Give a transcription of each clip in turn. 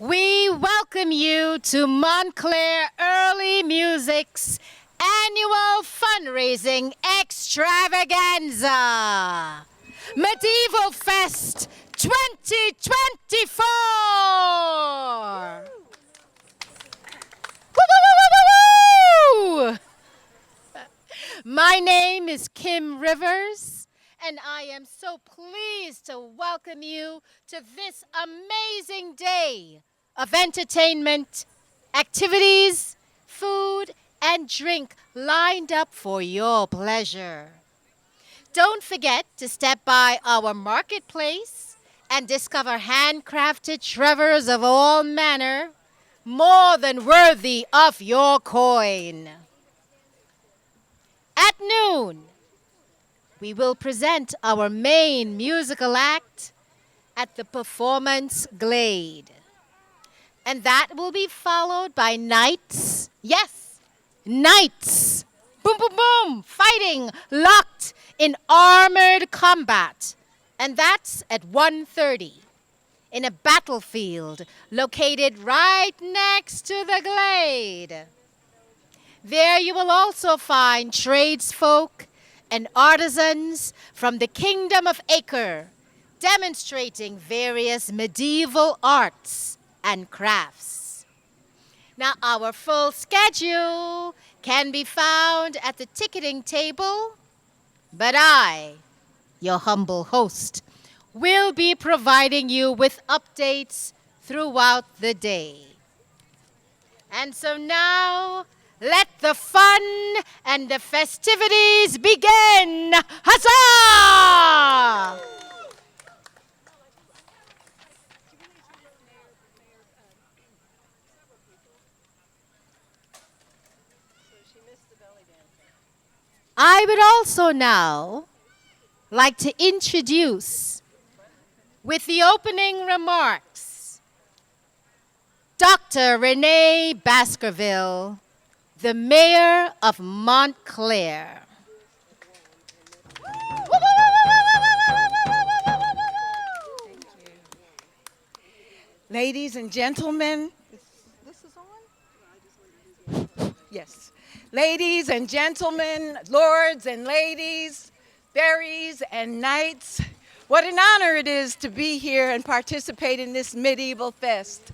We welcome you to Montclair Early Music's annual fundraising extravaganza, Medieval Fest 2024. Woo, woo, woo, woo, woo, woo! My name is Kim Rivers, and I am so pleased to welcome you to this amazing day of entertainment, activities, food, and drink lined up for your pleasure. Don't forget to step by our marketplace and discover handcrafted treasures of all manner, more than worthy of your coin. At noon, we will present our main musical act at the Performance Glade. And that will be followed by knights, yes, knights, boom, boom, boom, fighting, locked in armored combat. And that's at 1:30 in a battlefield located right next to the glade. There you will also find tradesfolk and artisans from the Kingdom of Acre demonstrating various medieval arts and crafts. Now, our full schedule can be found at the ticketing table, but I, your humble host, will be providing you with updates throughout the day. And so now, let the fun and the festivities begin! Huzzah! I would also now like to introduce, with the opening remarks, Dr. Renee Baskerville, the Mayor of Montclair. Ladies and gentlemen, this is on? Yes. Ladies and gentlemen, lords and ladies, fairies and knights, what an honor it is to be here and participate in this medieval fest.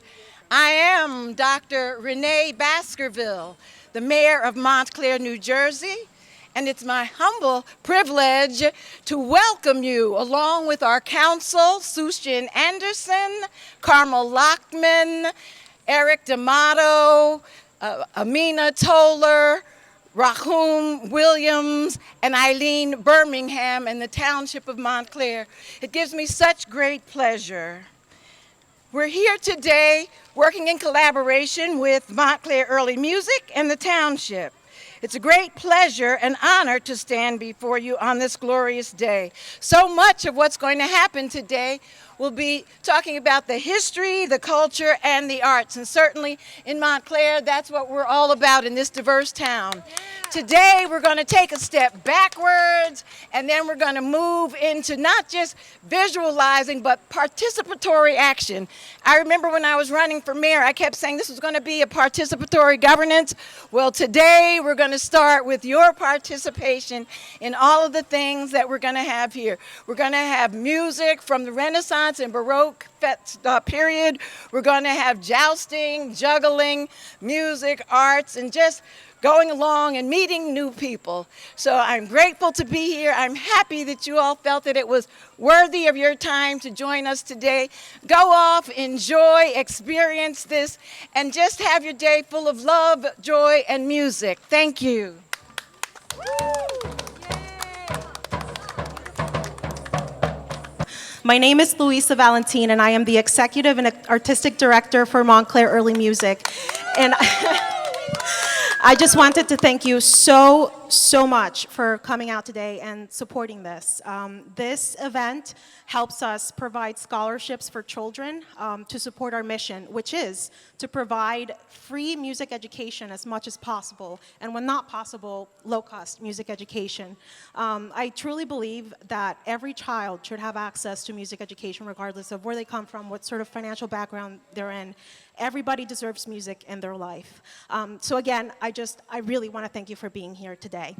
I am Dr. Renee Baskerville, the Mayor of Montclair, New Jersey, and it's my humble privilege to welcome you along with our council, Sushin Anderson, Carmel Lockman, Eric D'Amato, Amina Toller, Rahum Williams, and Eileen Birmingham and the Township of Montclair. It gives me such great pleasure. We're here today working in collaboration with Montclair Early Music and the Township. It's a great pleasure and honor to stand before you on this glorious day. So much of what's going to happen today will be talking about the history, the culture, and the arts. And certainly in Montclair, that's what we're all about in this diverse town. Today, we're going to take a step backwards, and then we're going to move into not just visualizing, but participatory action. I remember when I was running for mayor, I kept saying this was going to be a participatory governance. Well, today, we're going to start with your participation in all of the things that we're going to have here. We're going to have music from the Renaissance and Baroque period. We're going to have jousting, juggling, music, arts, and just going along and meeting new people. So I'm grateful to be here. I'm happy that you all felt that it was worthy of your time to join us today. Go off, enjoy, experience this, and just have your day full of love, joy, and music. Thank you. My name is Luisa Valentin, and I am the Executive and Artistic Director for Montclair Early Music. And I just wanted to thank you so so much for coming out today and supporting this. This event helps us provide scholarships for children to support our mission, which is to provide free music education as much as possible, and when not possible, low-cost music education. I truly believe that every child should have access to music education regardless of where they come from, what sort of financial background they're in. Everybody deserves music in their life. So again, I really want to thank you for being here today.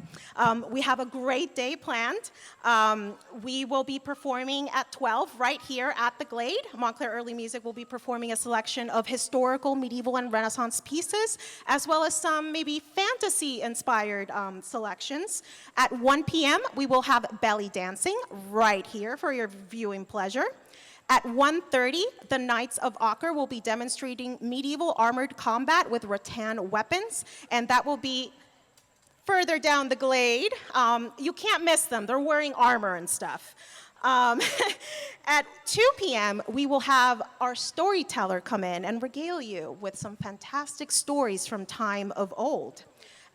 We have a great day planned. We will be performing at 12 right here at the Glade. Montclair Early Music will be performing a selection of historical, medieval, and Renaissance pieces, as well as some maybe fantasy-inspired selections. At 1 p.m., we will have belly dancing right here for your viewing pleasure. At 1:30, the Knights of Acre will be demonstrating medieval armored combat with rattan weapons, and that will be further down the Glade. You can't miss them. They're wearing armor and stuff. At 2 p.m., we will have our storyteller come in and regale you with some fantastic stories from time of old.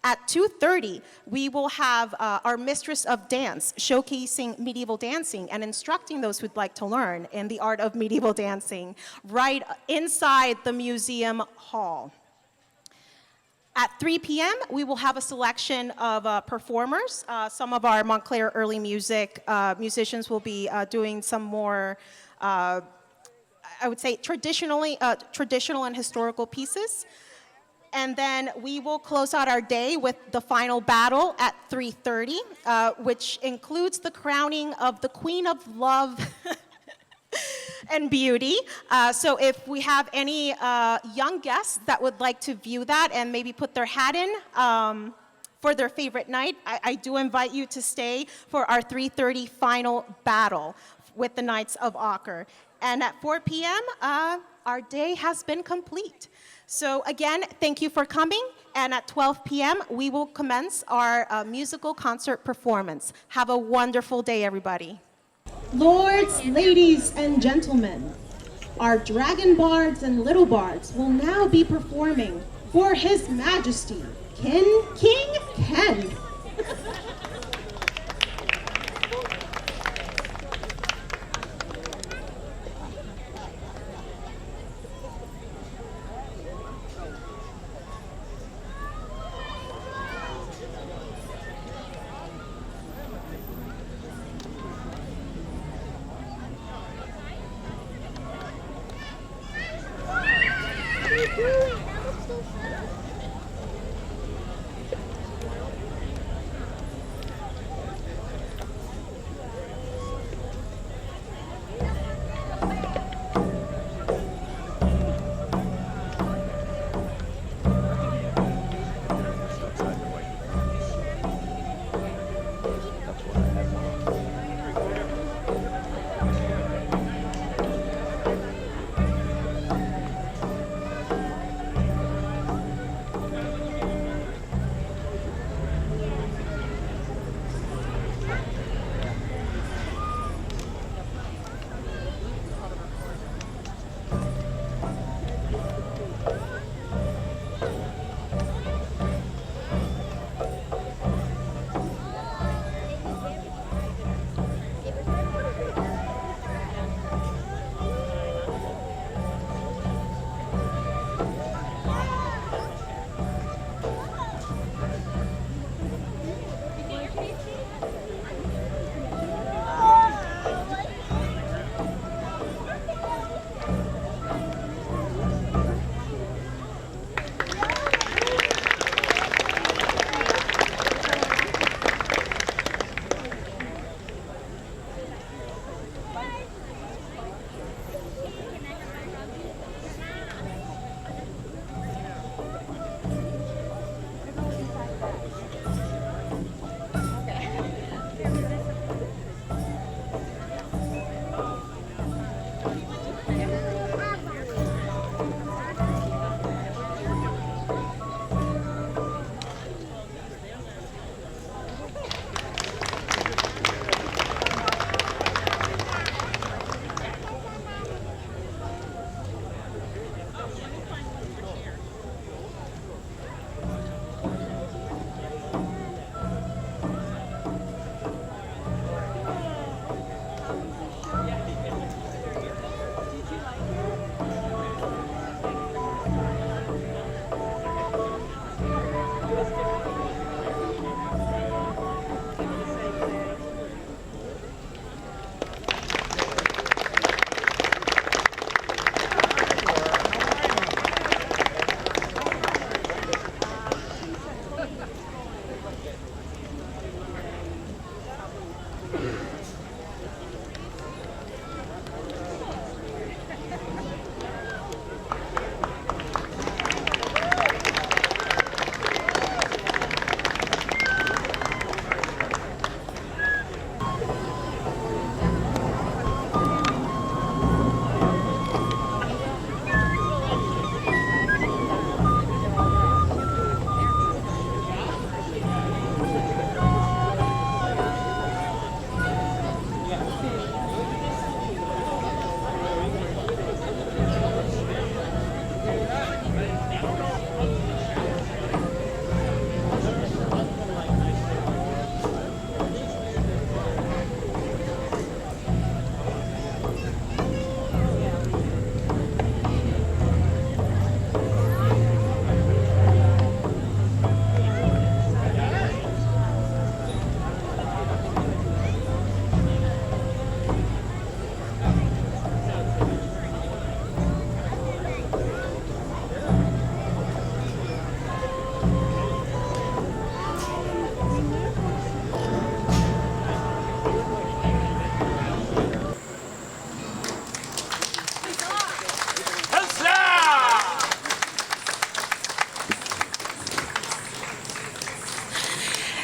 At 2:30, we will have our Mistress of Dance showcasing medieval dancing and instructing those who'd like to learn in the art of medieval dancing right inside the museum hall. At 3 p.m., we will have a selection of performers. Some of our Montclair Early Music musicians will be doing some more, I would say, traditional and historical pieces. And then we will close out our day with the final battle at 3:30, which includes the crowning of the Queen of Love and Beauty. So if we have any young guests that would like to view that and maybe put their hat in for their favorite night, I do invite you to stay for our 3:30 final battle with the Knights of Acre. And at 4 p.m., our day has been complete. So again, thank you for coming, and at 12 p.m., we will commence our musical concert performance. Have a wonderful day, everybody. Lords, ladies, and gentlemen, our dragon bards and little bards will now be performing for His Majesty, King Ken.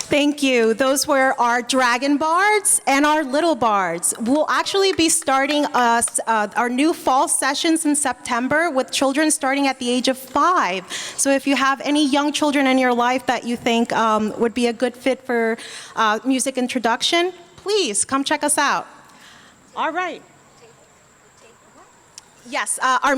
Thank you. Those were our Dragon Bards and our Little Bards. We'll actually be starting our new fall sessions in September with children starting at the age of 5. So if you have any young children in your life that you think would be a good fit for music introduction, please come check us out. All right. Yes, our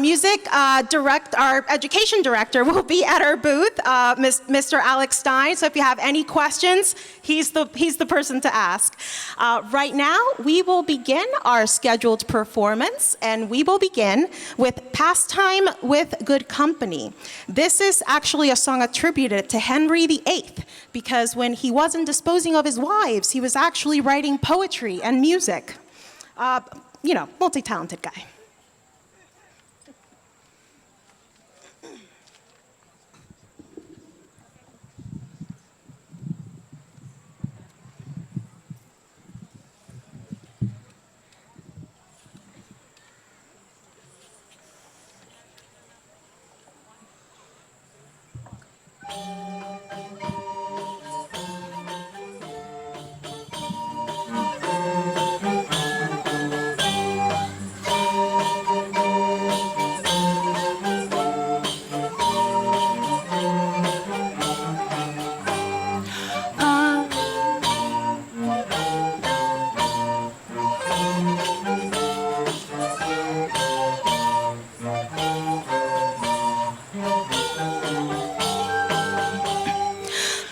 our education director will be at our booth, Mr. Alex Stein. So if you have any questions, he's the person to ask. Right now, we will begin our scheduled performance, and we will begin with Pastime with Good Company. This is actually a song attributed to Henry VIII, because when he wasn't disposing of his wives, he was actually writing poetry and music. Multi-talented guy.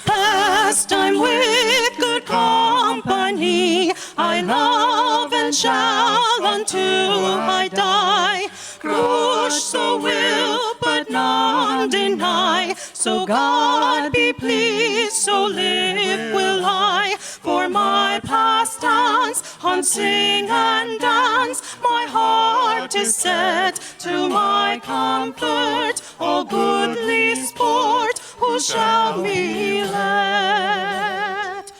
Pastime with good company, I love and shall until I die. Crush so will, but none deny. So God be pleased, so live will I. For my pastimes on sing and dance, my heart is set to my comfort. All goodly sport, who shall me let?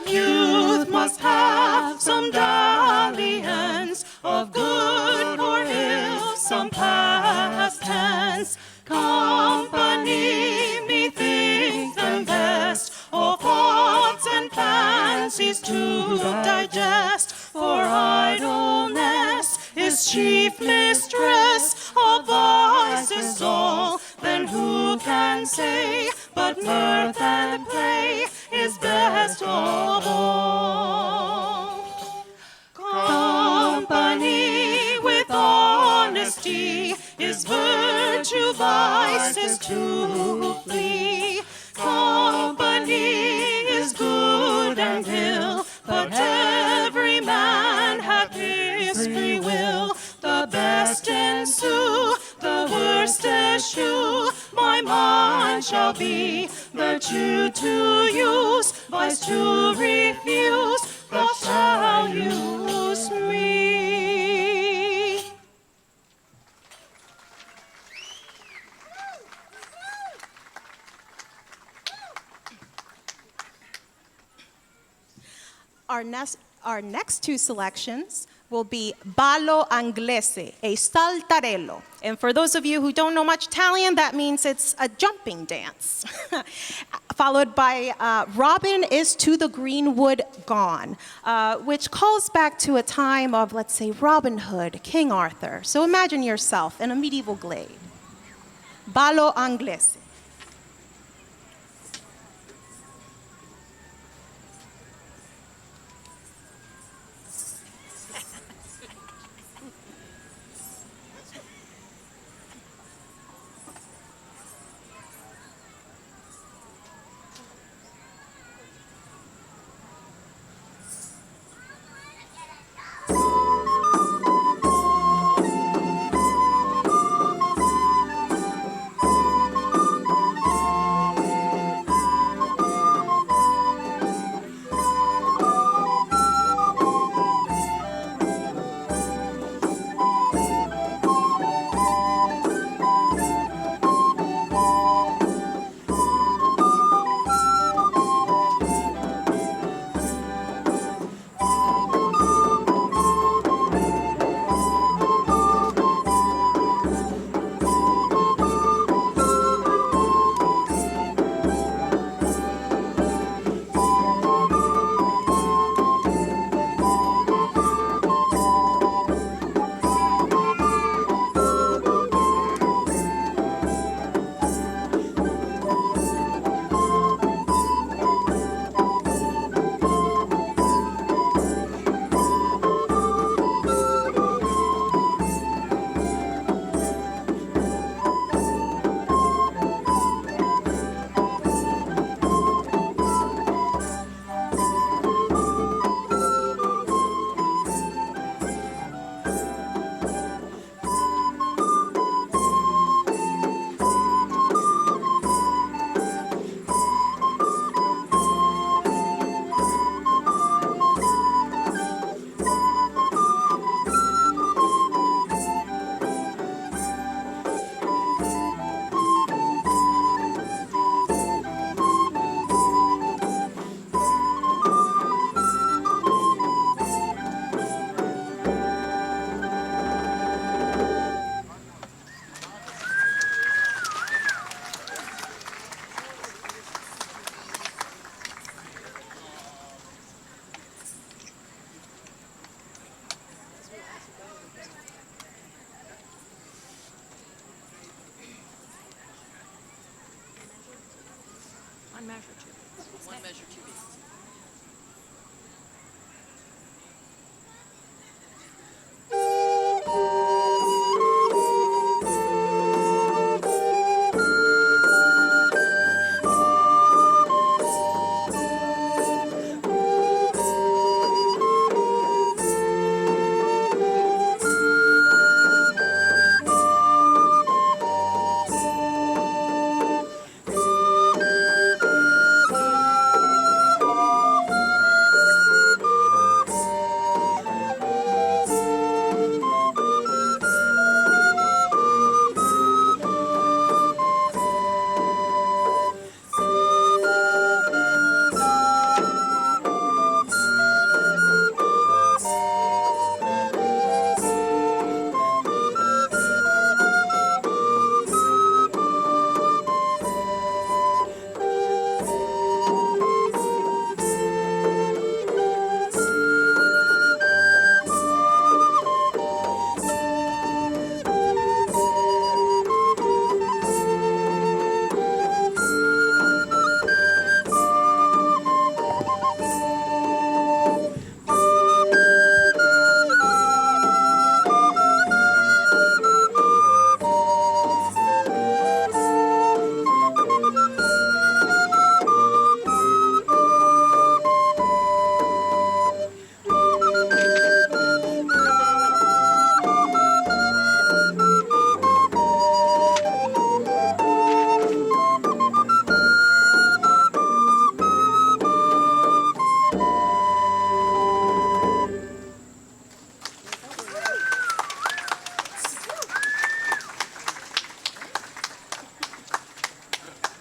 Youth must have some dalliance, of good or ill some past tense. Company methinks them best, all thoughts and fancies to digest. For idleness is chief mistress of vices all. Then who can say but mirth and play is best of all? Company with honesty is virtue, vice is to flee. Company is good and ill, but every man hath his free will. The best ensue, the worst eschew. My mind shall be virtue to use, vice to refuse. Thou shalt use me. Our next two selections will be Ballo Inglese, a saltarello. And for those of you who don't know much Italian, that means it's a jumping dance. Followed by Robin is to the Greenwood Gone, which calls back to a time of, let's say, Robin Hood, King Arthur. So imagine yourself in a medieval glade. Ballo Inglese. One measure, two beats.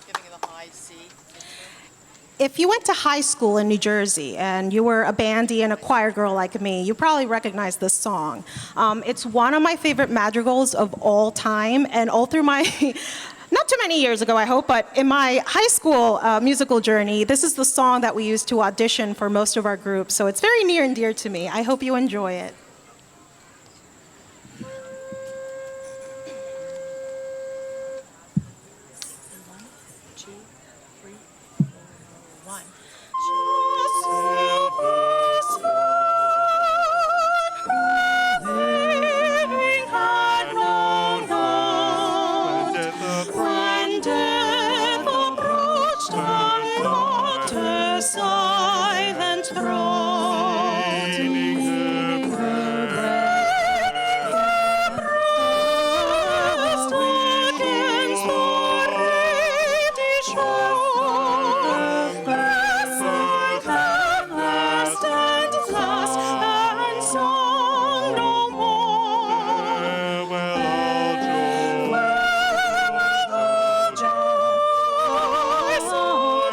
Giving the high C. If you went to high school in New Jersey and you were a bandy and a choir girl like me, you probably recognize this song. It's one of my favorite madrigals of all time, and all through my, not too many years ago, I hope, but in my high school musical journey, this is the song that we used to audition for most of our groups, so it's very near and dear to me. I hope you enjoy it. Silent throat, leaning her breast against the reedy shore. Breast like at last and last, and song no more. Farewell, joy, so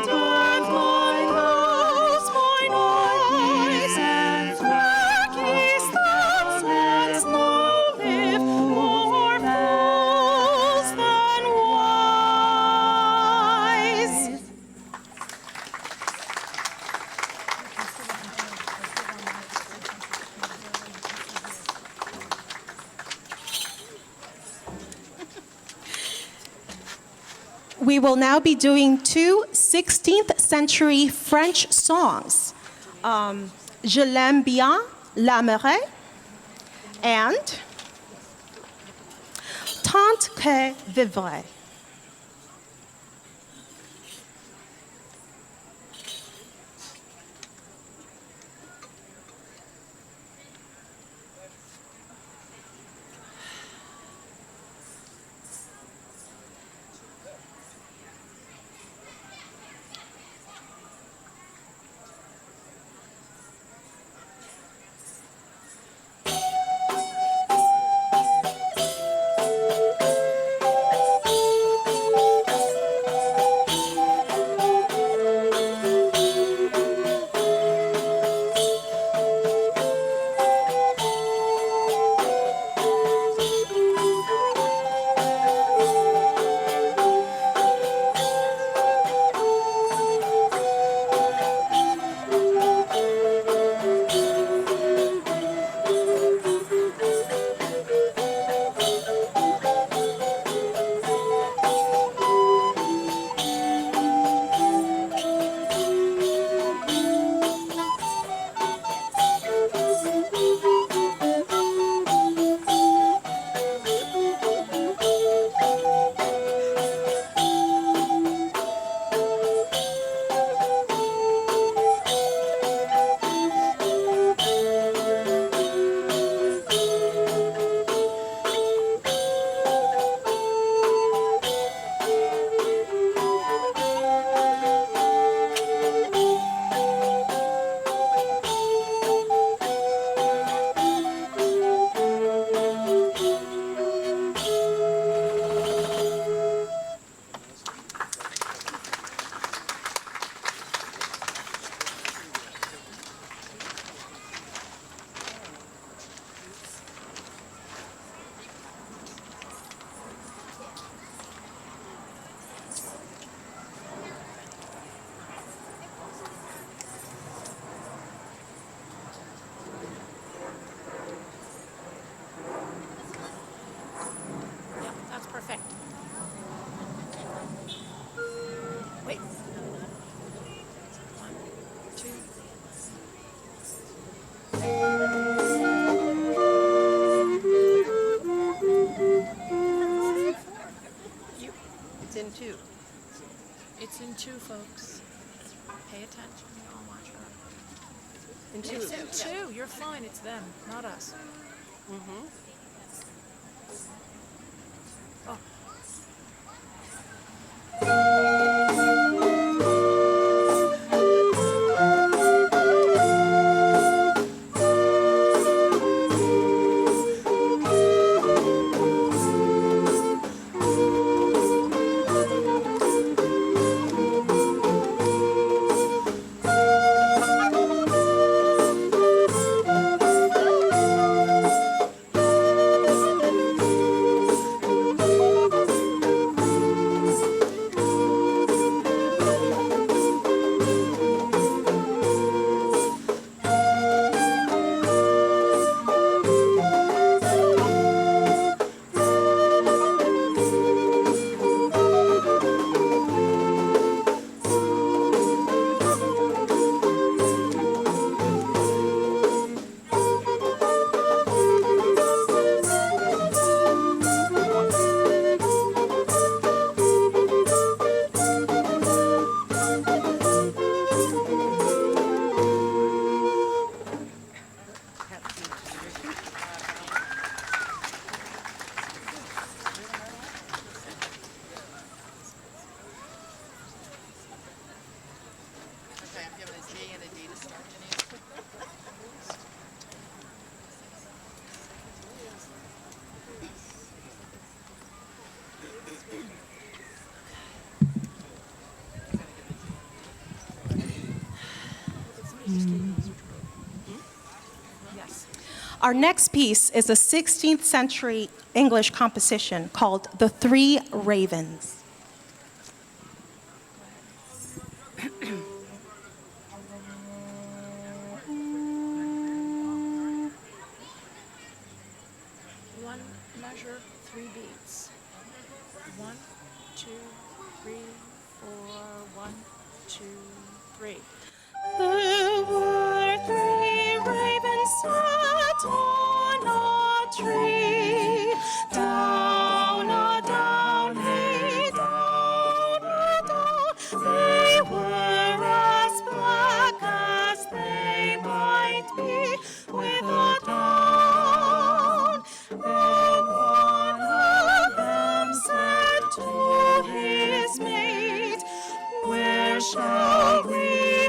doth mine house, mine eyes, and darkest thoughts once now live more fools than wise. We will now be doing two 16th century French songs. Je l'aime bien, l'aimerais, and Tant que vivrai. in two. It's in two, folks. Pay attention. Y'all watch her. In two. It's in two. You're fine. It's them, not us. Oh. Okay, I'm giving a D and a D to start, Denise. Yes. Our next piece is a 16th century English composition called The Three Ravens. One measure, three beats. 1, 2, 3, 4. 1, 2, 3. There were three ravens sat on a tree. Down, a down, hey, down, a down. They were as black as they might be with a down. And one of them said to his mate, where shall we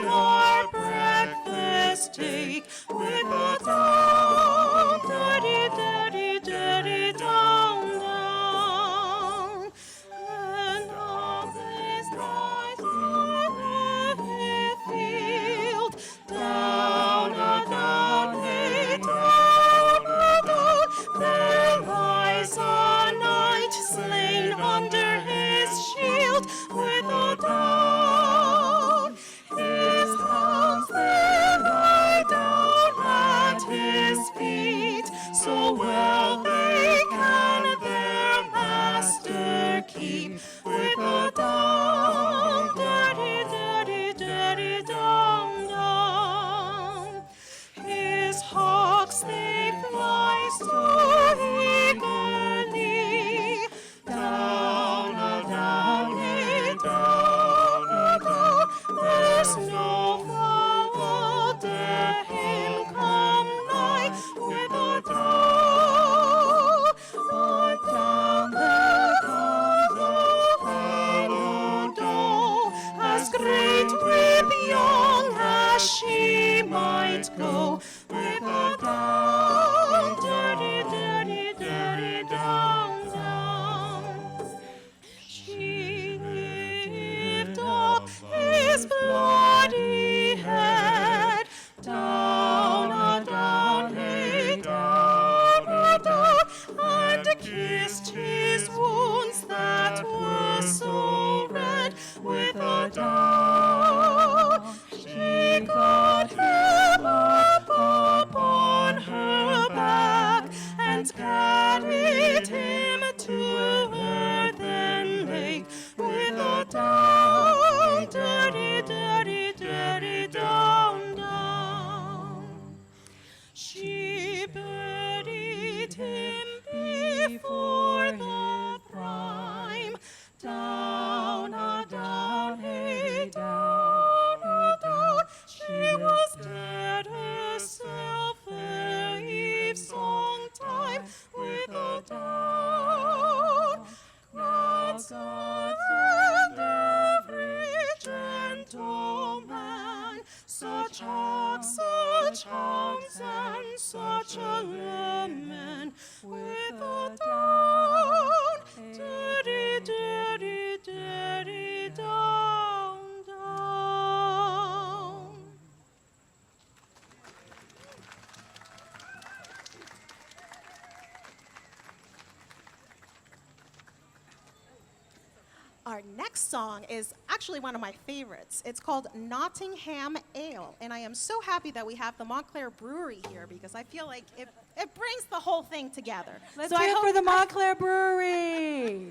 Our next song is actually one of my favorites. It's called Nottingham Ale, and I am so happy that we have the Montclair Brewery here because I feel like it brings the whole thing together. Let's So I hear it hope- for the Montclair Brewery.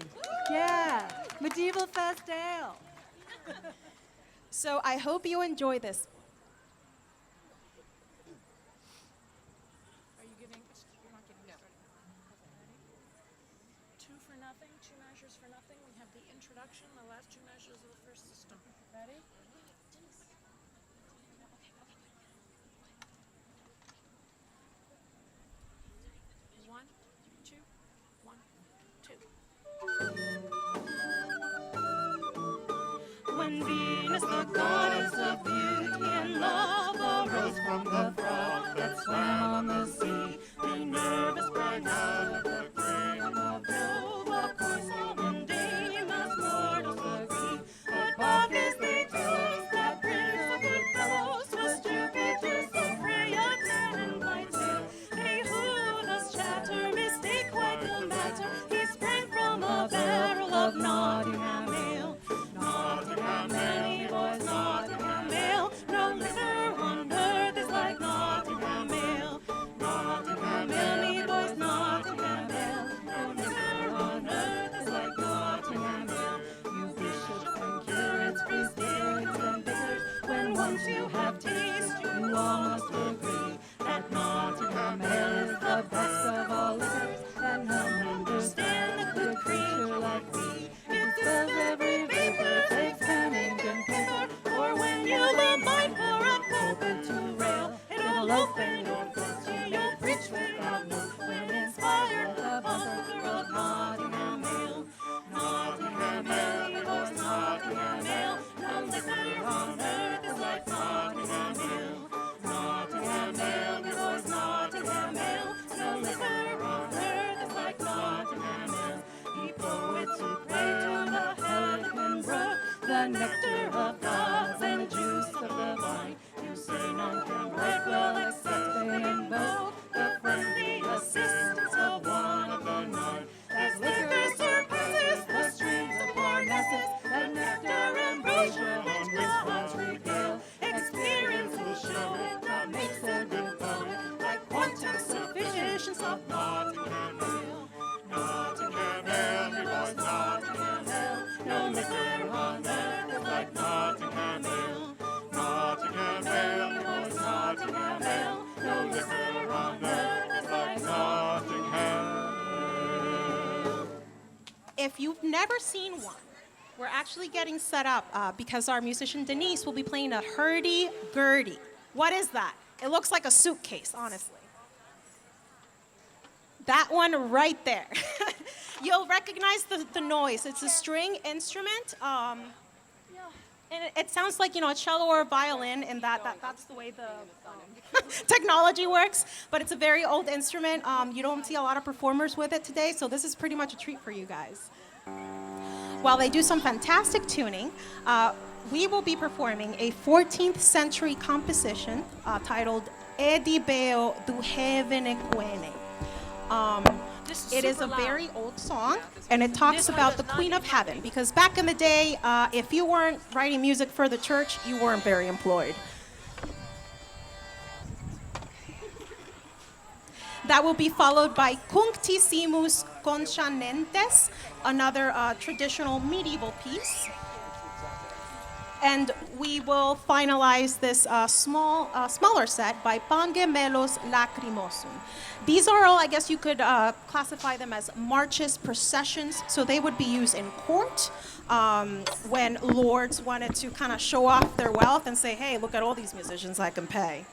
Yeah, Medieval Fest Ale. So I hope you enjoy this. Are you giving? You're not giving. No. Two for nothing. Two measures for nothing. We have the introduction. The last two measures of the first system. Ready? One, two, one, two. When Venus, the goddess of beauty and love, arose from the frog that swam on the sea, Minerva sprang out of the flame of Jove. Of course, all mundane as mortals agree, but Bacchus they chose, that prince of good fellows, was Jupiter, so Freya, tan and white tail. Hey, who thus chatter, mistake quite the matter. He sprang from a barrel of Nottingham ale. Nottingham ale, boys, Nottingham ale. No liquor on earth is like Nottingham ale. Nottingham ale, boys, Nottingham ale. No liquor on earth is like Nottingham ale. You bishops and curates, presbyterians and vicars, when once you have tasted, you all must agree that Nottingham ale is the best of all liquors, and none understand the good creature like we. It spells every vapor, takes pen, ink, and paper, or when you've a mind for a pulpit to rail, it'll open your thoughts to your preach without note, when inspired the bumper of Nottingham ale. Nottingham ale, boys, Nottingham ale. No liquor on earth is like Nottingham ale. Nottingham ale, boys, Nottingham ale. No liquor on earth is like Nottingham ale. Ye poets who pray to the Helicon brook, the nectar of gods and juice of the vine, you say none can right well except they invoke the friendly assistance of one of the nine. As liquor surpasses the streams of Parnassus, that nectar ambrosia which gods regale, experience will show it that makes a good poet, like quantum sufficiency of Nottingham ale. Nottingham ale, boys, Nottingham ale. No liquor on earth is like Nottingham ale. Nottingham ale, boys, Nottingham ale. No liquor on earth is like Nottingham ale. If you've never seen one, we're actually getting set up because our musician Denise will be playing a hurdy-gurdy. What is that? It looks like a suitcase, honestly. That one right there. You'll recognize the noise. It's a string instrument. And it sounds like, a cello or a violin, and that's the way the technology works. But it's a very old instrument. You don't see a lot of performers with it today, so this is pretty much a treat for you guys. While they do some fantastic tuning, we will be performing a 14th century composition titled Edibeo du Heavene Quene. It is a very old song, and it talks about the Queen of Heaven, because back in the day, if you weren't writing music for the church, you weren't very employed. That will be followed by Cunctissimus Conchanentes, another traditional medieval piece. And we will finalize this smaller set by Pangemelos Lacrimosum. These are all, I guess you could classify them as marches, processions, so they would be used in court when lords wanted to kind of show off their wealth and say, hey, look at all these musicians I can pay.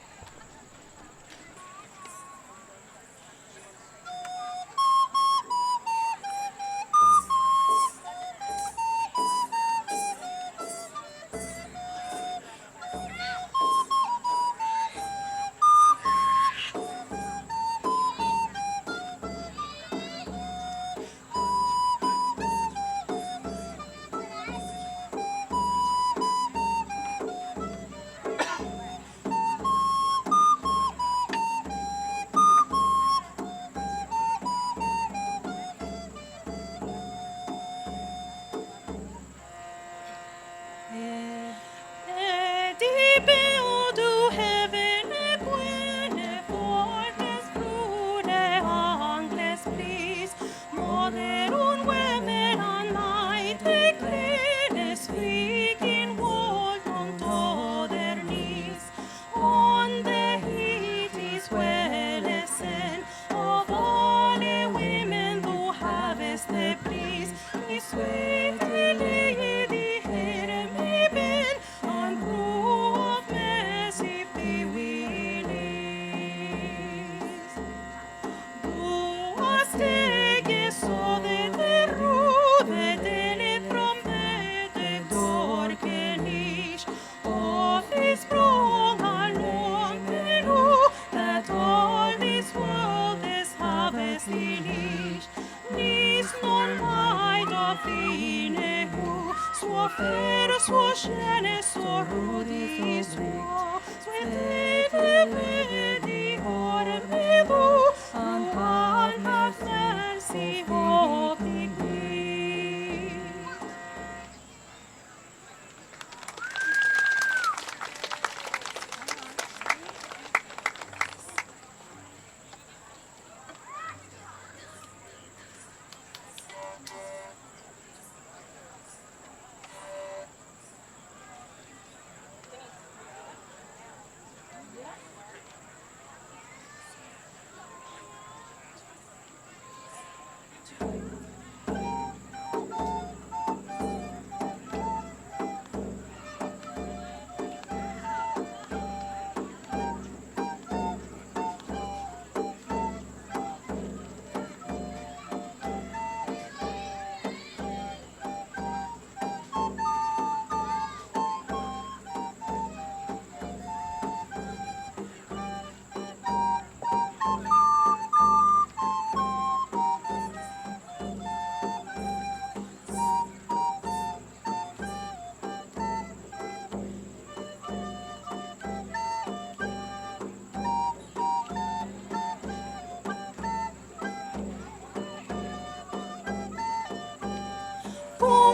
fer så känner så rodig så Svete vedi hore mevo Han har färs i hopp i gud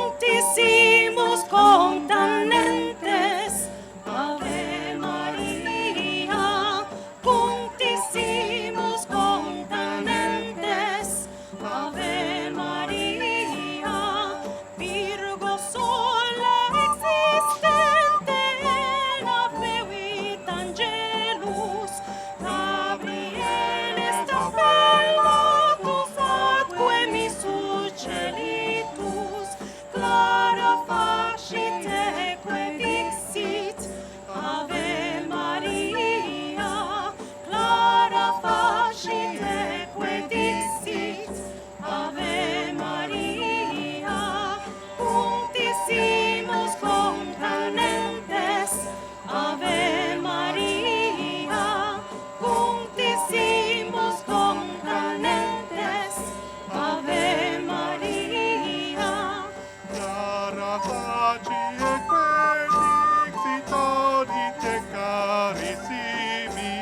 Punctissimos contanentes, Ave Maria. Punctissimos contanentes, Ave Maria. Virgo sola existente, en affevit angelus, Gabriel stapellatus atque mi succelitus, Clara faciteque dixit, Ave Maria. Clara faciteque dixit, Ave Maria. Punctissimos contanentes, Ave Maria. Punctissimos contanentes, Ave Maria. Clara facieque dixit audite carissimi.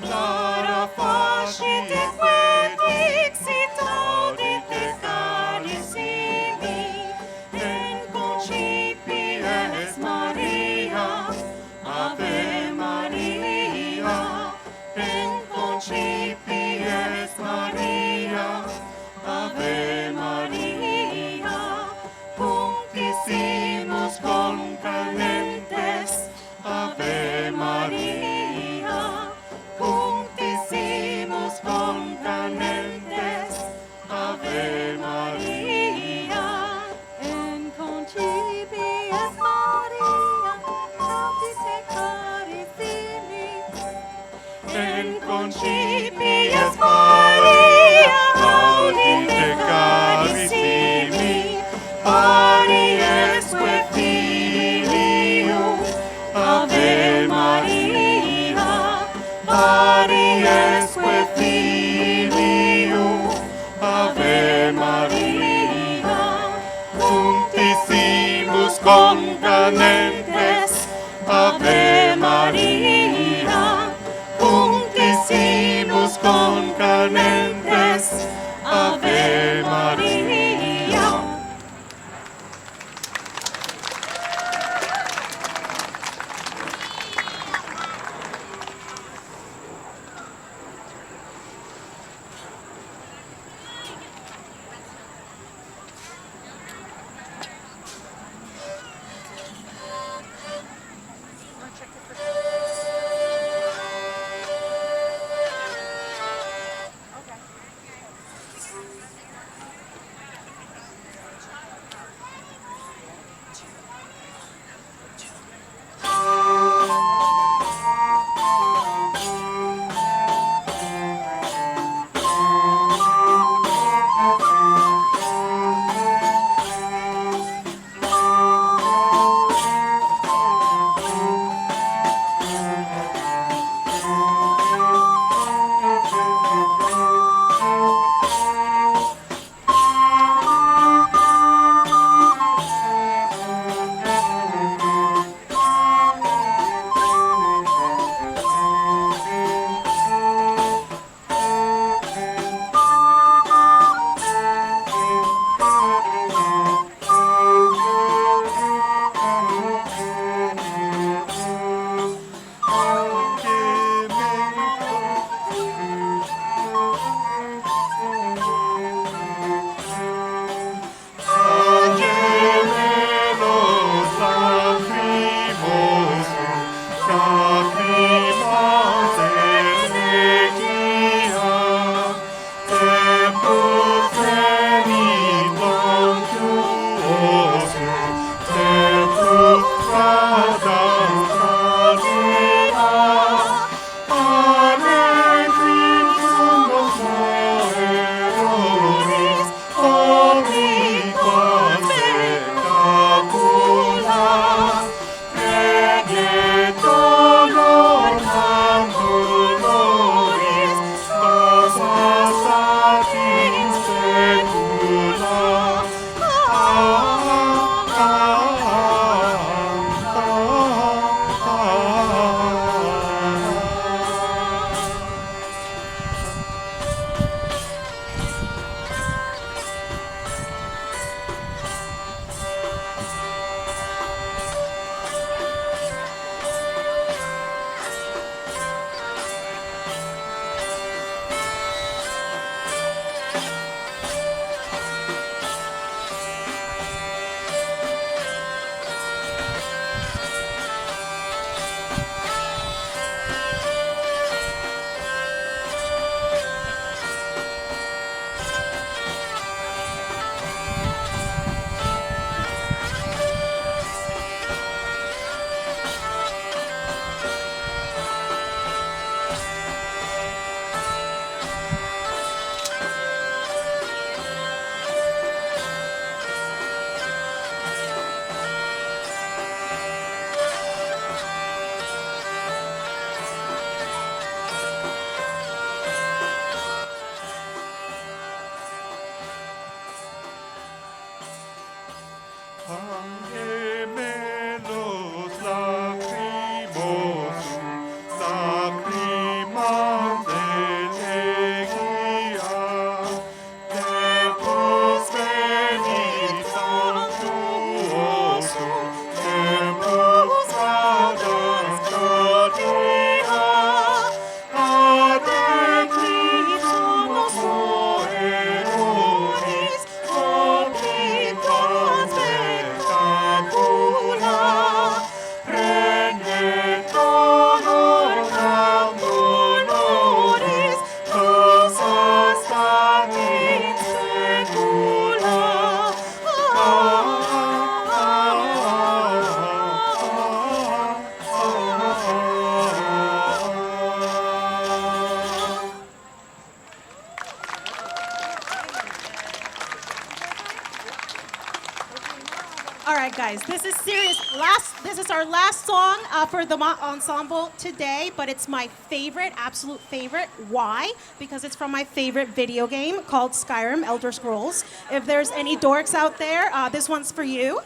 Clara facieque dixit audite carissimi, en concipies Maria, Ave Maria, en concipies Maria, Ave Maria, punctissimos concanentes, Ave Maria, punctissimos concanentes, Ave Maria, en concipies Maria, audite carissimi, en concipies Maria, audite carissimi, Ariesque Filium, Ave Maria, Ariesque Filium, Ave Maria, punctissimos concanentes, Ave Maria, punctissimos concanentes, Ave Maria. Gemelos lacrimosum, lacrimam elegia. Tempus venit sanctuosum, tempus vadans cardia, adeptit sumus moeruris, obliquas spectacula, prendet honoram honoris, tusa statit specula. All right, guys, this is serious. This is our last song for the ensemble today, but it's my favorite, absolute favorite. Why? Because it's from my favorite video game called Skyrim Elder Scrolls. If there's any dorks out there, this one's for you.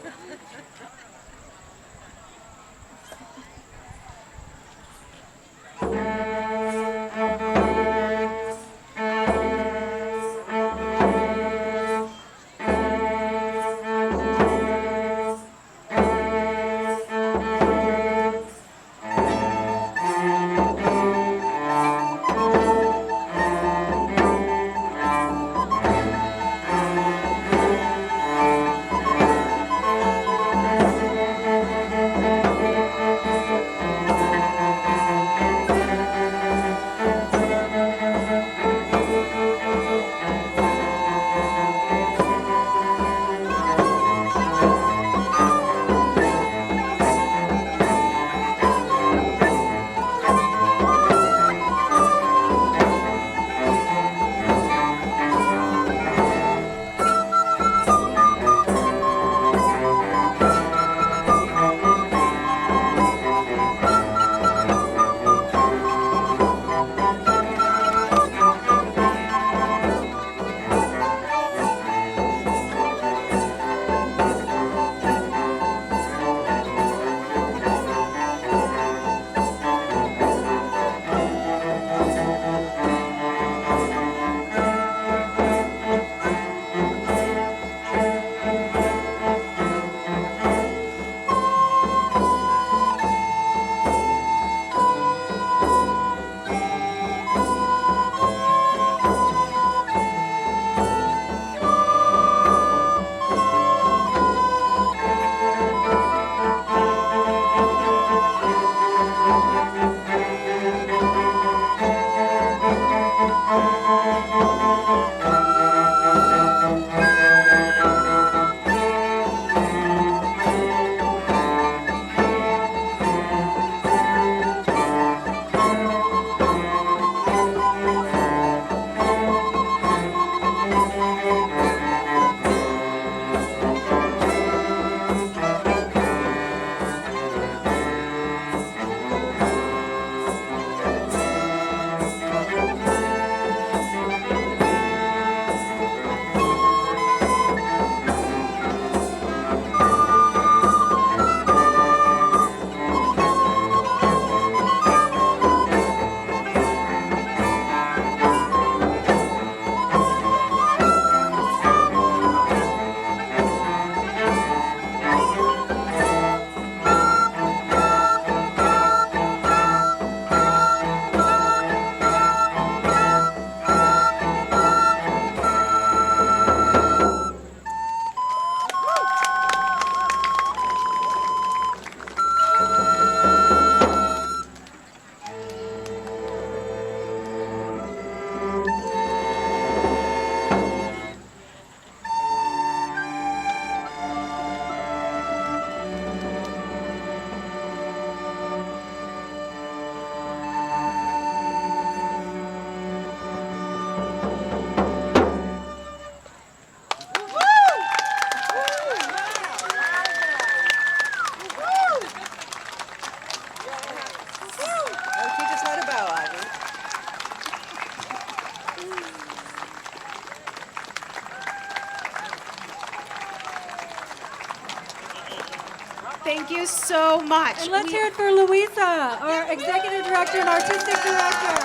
Thank you so much. And let's hear it for Louisa, our executive director and artistic director.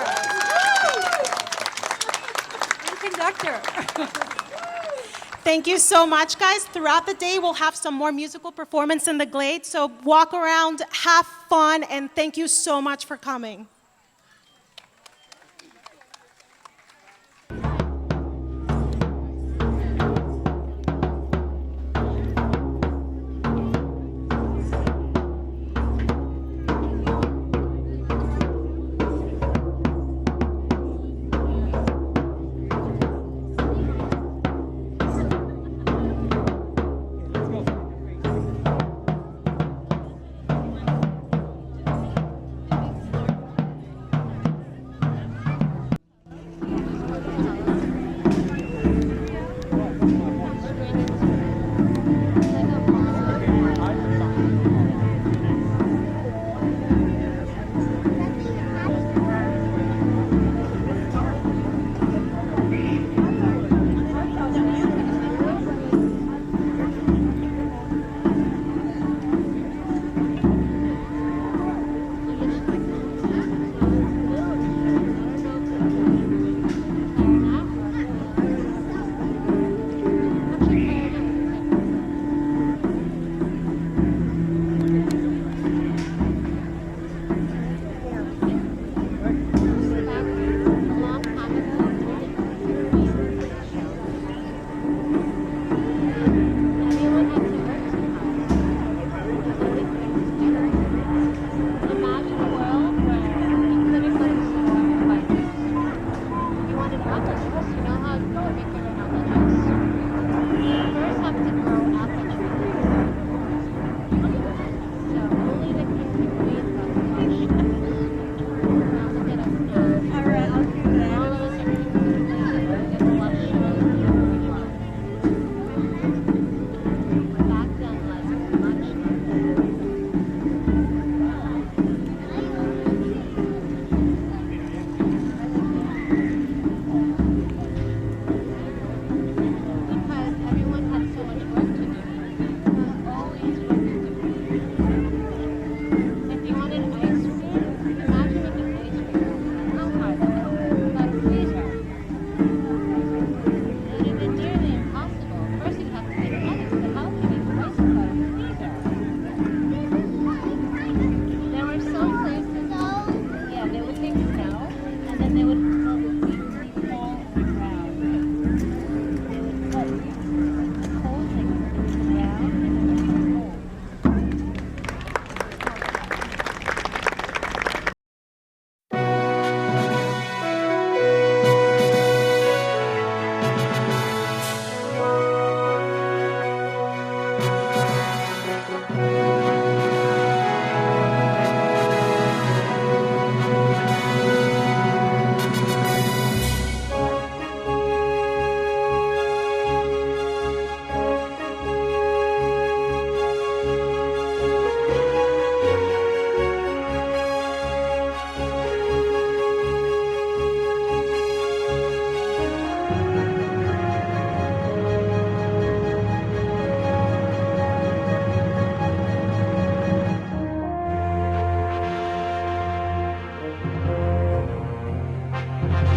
And conductor. Thank you so much, guys. Throughout the day, we'll have some more musical performance in the Glade. So walk around, have fun, and thank you so much for coming.